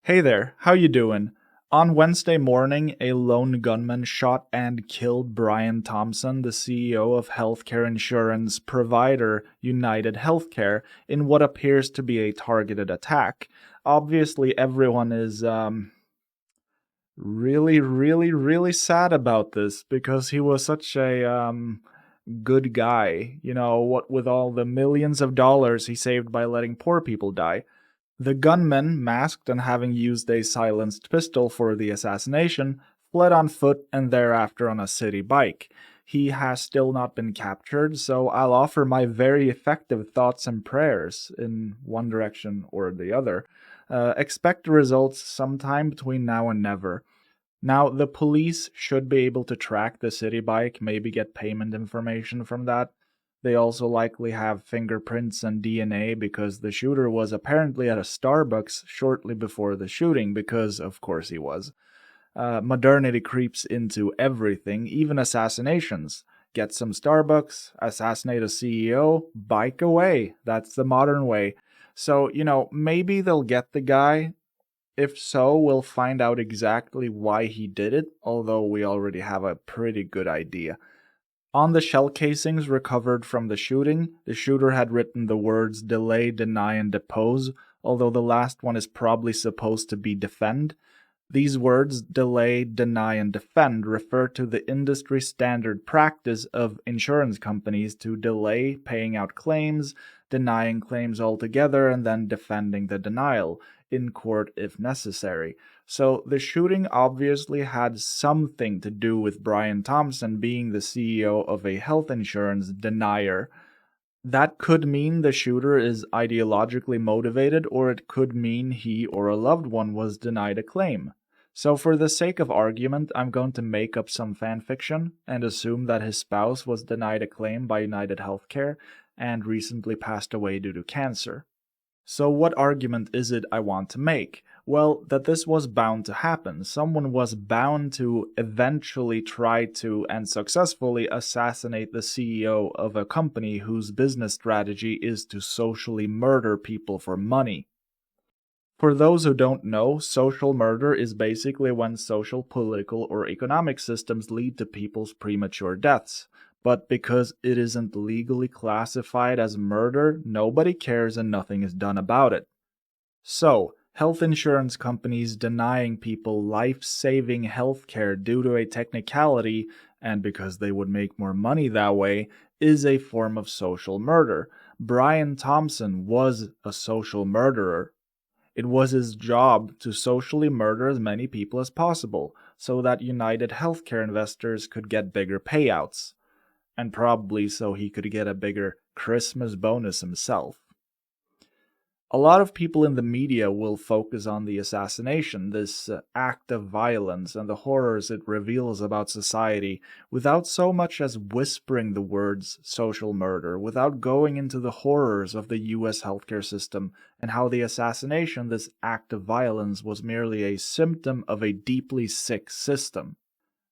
Hey there, how you doing? On Wednesday morning, a lone gunman shot and killed Brian Thompson, the CEO of healthcare insurance provider UnitedHealthcare, in what appears to be a targeted attack. Obviously, everyone is really sad about this because he was such a good guy. What with all the millions of dollars he saved by letting poor people die. The gunman, masked and having used a silenced pistol for the assassination, fled on foot and thereafter on a city bike. He has still not been captured, so I'll offer my very effective thoughts and prayers in one direction or the other. Expect results sometime between now and never. Now, the police should be able to track the city bike, maybe get payment information from that. They also likely have fingerprints and DNA because the shooter was apparently at a Starbucks shortly before the shooting, because of course he was. Modernity creeps into everything, even assassinations. Get some Starbucks, assassinate a CEO, bike away. That's the modern way. So, maybe they'll get the guy. If so, we'll find out exactly why he did it, although we already have a pretty good idea. On the shell casings recovered from the shooting, the shooter had written the words delay, deny, and depose, although the last one is probably supposed to be defend. These words, delay, deny, and defend, refer to the industry standard practice of insurance companies to delay paying out claims, denying claims altogether, and then defending the denial in court if necessary. So the shooting obviously had something to do with Brian Thompson being the CEO of a health insurance denier. That could mean the shooter is ideologically motivated, or it could mean he or a loved one was denied a claim. So for the sake of argument, I'm going to make up some fanfiction and assume that his spouse was denied a claim by UnitedHealthcare and recently passed away due to cancer. So what argument is it I want to make? Well, that this was bound to happen. Someone was bound to eventually try to and successfully assassinate the CEO of a company whose business strategy is to socially murder people for money. For those who don't know, social murder is basically when social, political, or economic systems lead to people's premature deaths. But because it isn't legally classified as murder, nobody cares and nothing is done about it. So, health insurance companies denying people life-saving healthcare due to a technicality, and because they would make more money that way, is a form of social murder. Brian Thompson was a social murderer. It was his job to socially murder as many people as possible, so that UnitedHealthcare investors could get bigger payouts. And probably so he could get a bigger Christmas bonus himself. A lot of people in the media will focus on the assassination, this act of violence, and the horrors it reveals about society, without so much as whispering the words social murder, without going into the horrors of the US healthcare system and how the assassination, this act of violence, was merely a symptom of a deeply sick system.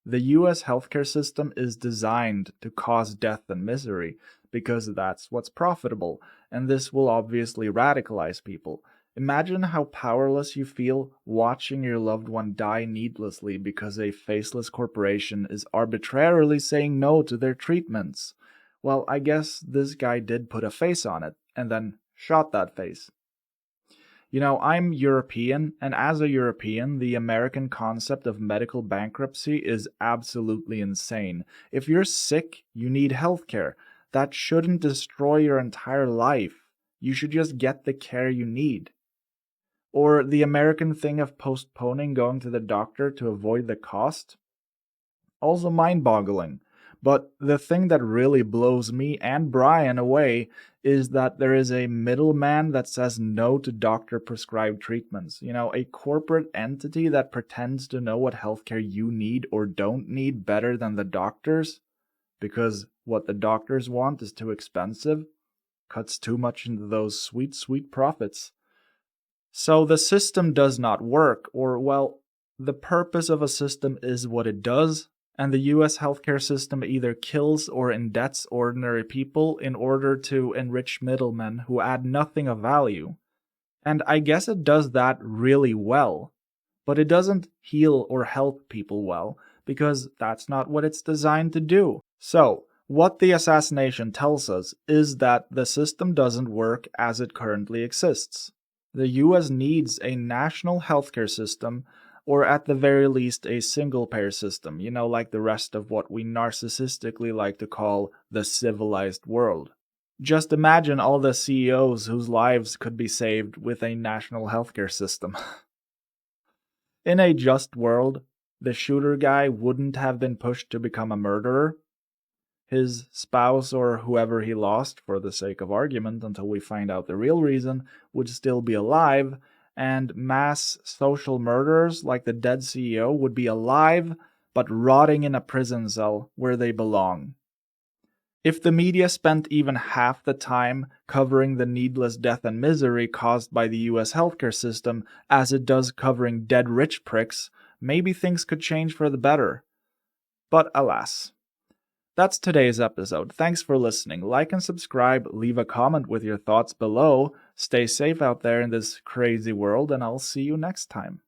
The US healthcare system is designed to cause death and misery because that's what's profitable, and this will obviously radicalize people. Imagine how powerless you feel watching your loved one die needlessly because a faceless corporation is arbitrarily saying no to their treatments. Well, I guess this guy did put a face on it, and then shot that face. I'm European, and as a European, the American concept of medical bankruptcy is absolutely insane. If you're sick, you need healthcare. That shouldn't destroy your entire life. You should just get the care you need. Or the American thing of postponing going to the doctor to avoid the cost. Also mind-boggling. But the thing that really blows me and Brian away is that there is a middleman that says no to doctor-prescribed treatments. A corporate entity that pretends to know what healthcare you need or don't need better than the doctors, because what the doctors want is too expensive, cuts too much into those sweet profits. So the system does not work, or, well, the purpose of a system is what it does, and the US healthcare system either kills or indebts ordinary people in order to enrich middlemen who add nothing of value. And I guess it does that really well. But it doesn't heal or help people well, because that's not what it's designed to do. So, what the assassination tells us is that the system doesn't work as it currently exists. The US needs a national healthcare system, or at the very least a single payer system, like the rest of what we narcissistically like to call the civilized world. Just imagine all the CEOs whose lives could be saved with a national healthcare system. In a just world, the shooter guy wouldn't have been pushed to become a murderer. His spouse or whoever he lost, for the sake of argument until we find out the real reason, would still be alive, and mass social murderers like the dead CEO would be alive but rotting in a prison cell where they belong. If the media spent even half the time covering the needless death and misery caused by the US healthcare system as it does covering dead rich pricks, maybe things could change for the better. But alas. That's today's episode. Thanks for listening. Like and subscribe, leave a comment with your thoughts below. Stay safe out there in this crazy world, and I'll see you next time.